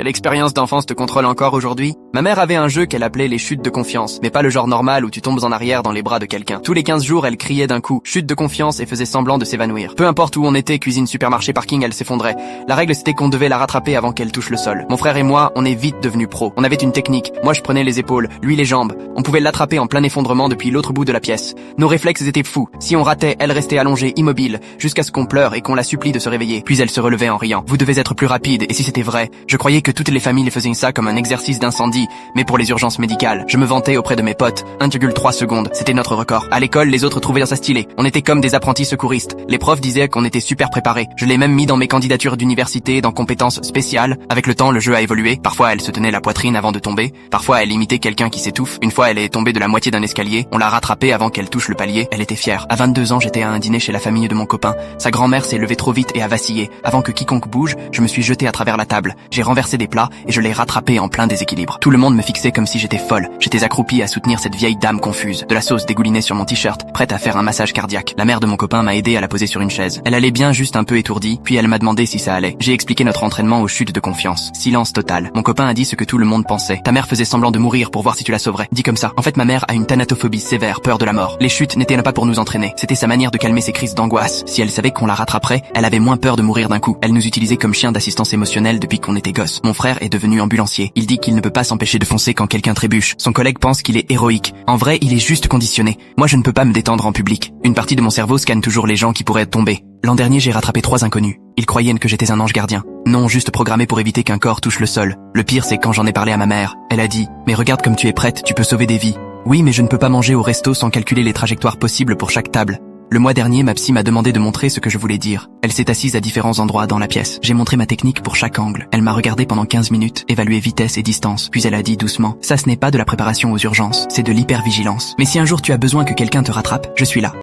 Quelle expérience d'enfance te contrôle encore aujourd'hui? Ma mère avait un jeu qu'elle appelait les chutes de confiance, mais pas le genre normal où tu tombes en arrière dans les bras de quelqu'un. Tous les 15 jours, elle criait d'un coup, chute de confiance et faisait semblant de s'évanouir. Peu importe où on était, cuisine, supermarché, parking, elle s'effondrait. La règle c'était qu'on devait la rattraper avant qu'elle touche le sol. Mon frère et moi, on est vite devenus pros. On avait une technique. Moi je prenais les épaules, lui les jambes. On pouvait l'attraper en plein effondrement depuis l'autre bout de la pièce. Nos réflexes étaient fous. Si on ratait, elle restait allongée, immobile, jusqu'à ce qu'on pleure et qu'on la supplie de se réveiller. Puis elle se relevait en riant. Vous devez être plus rapide, et si c'était vrai, je croyais que toutes les familles faisaient ça comme un exercice d'incendie, mais pour les urgences médicales. Je me vantais auprès de mes potes. 1,3 secondes, c'était notre record. À l'école, les autres trouvaient ça stylé. On était comme des apprentis secouristes. Les profs disaient qu'on était super préparés. Je l'ai même mis dans mes candidatures d'université, dans compétences spéciales. Avec le temps, le jeu a évolué. Parfois, elle se tenait la poitrine avant de tomber. Parfois, elle imitait quelqu'un qui s'étouffe. Une fois, elle est tombée de la moitié d'un escalier. On l'a rattrapée avant qu'elle touche le palier. Elle était fière. À 22 ans, j'étais à un dîner chez la famille de mon copain. Sa grand-mère s'est levée trop vite et a vacillé. Avant que quiconque bouge, je me suis jeté à travers la table. J'ai renversé des plats et je l'ai rattrapée en plein déséquilibre. Tout le monde me fixait comme si j'étais folle. J'étais accroupie à soutenir cette vieille dame confuse. De la sauce dégoulinait sur mon t-shirt, prête à faire un massage cardiaque. La mère de mon copain m'a aidé à la poser sur une chaise. Elle allait bien, juste un peu étourdie, puis elle m'a demandé si ça allait. J'ai expliqué notre entraînement aux chutes de confiance. Silence total. Mon copain a dit ce que tout le monde pensait. Ta mère faisait semblant de mourir pour voir si tu la sauverais. Dit comme ça. En fait, ma mère a une thanatophobie sévère, peur de la mort. Les chutes n'étaient pas pour nous entraîner. C'était sa manière de calmer ses crises d'angoisse. Si elle savait qu'on la rattraperait, elle avait moins peur de mourir d'un coup. Elle nous utilisait comme chien d'assistance émotionnelle depuis qu'on était gosse. Mon frère est devenu ambulancier. Il dit qu'il ne peut pas s'empêcher de foncer quand quelqu'un trébuche. Son collègue pense qu'il est héroïque. En vrai, il est juste conditionné. Moi, je ne peux pas me détendre en public. Une partie de mon cerveau scanne toujours les gens qui pourraient tomber. L'an dernier, j'ai rattrapé 3 inconnus. Ils croyaient que j'étais un ange gardien. Non, juste programmé pour éviter qu'un corps touche le sol. Le pire, c'est quand j'en ai parlé à ma mère. Elle a dit « Mais regarde comme tu es prête, tu peux sauver des vies. » Oui, mais je ne peux pas manger au resto sans calculer les trajectoires possibles pour chaque table. Le mois dernier, ma psy m'a demandé de montrer ce que je voulais dire. Elle s'est assise à différents endroits dans la pièce. J'ai montré ma technique pour chaque angle. Elle m'a regardé pendant 15 minutes, évalué vitesse et distance. Puis elle a dit doucement, ça ce n'est pas de la préparation aux urgences, c'est de l'hypervigilance. Mais si un jour tu as besoin que quelqu'un te rattrape, je suis là.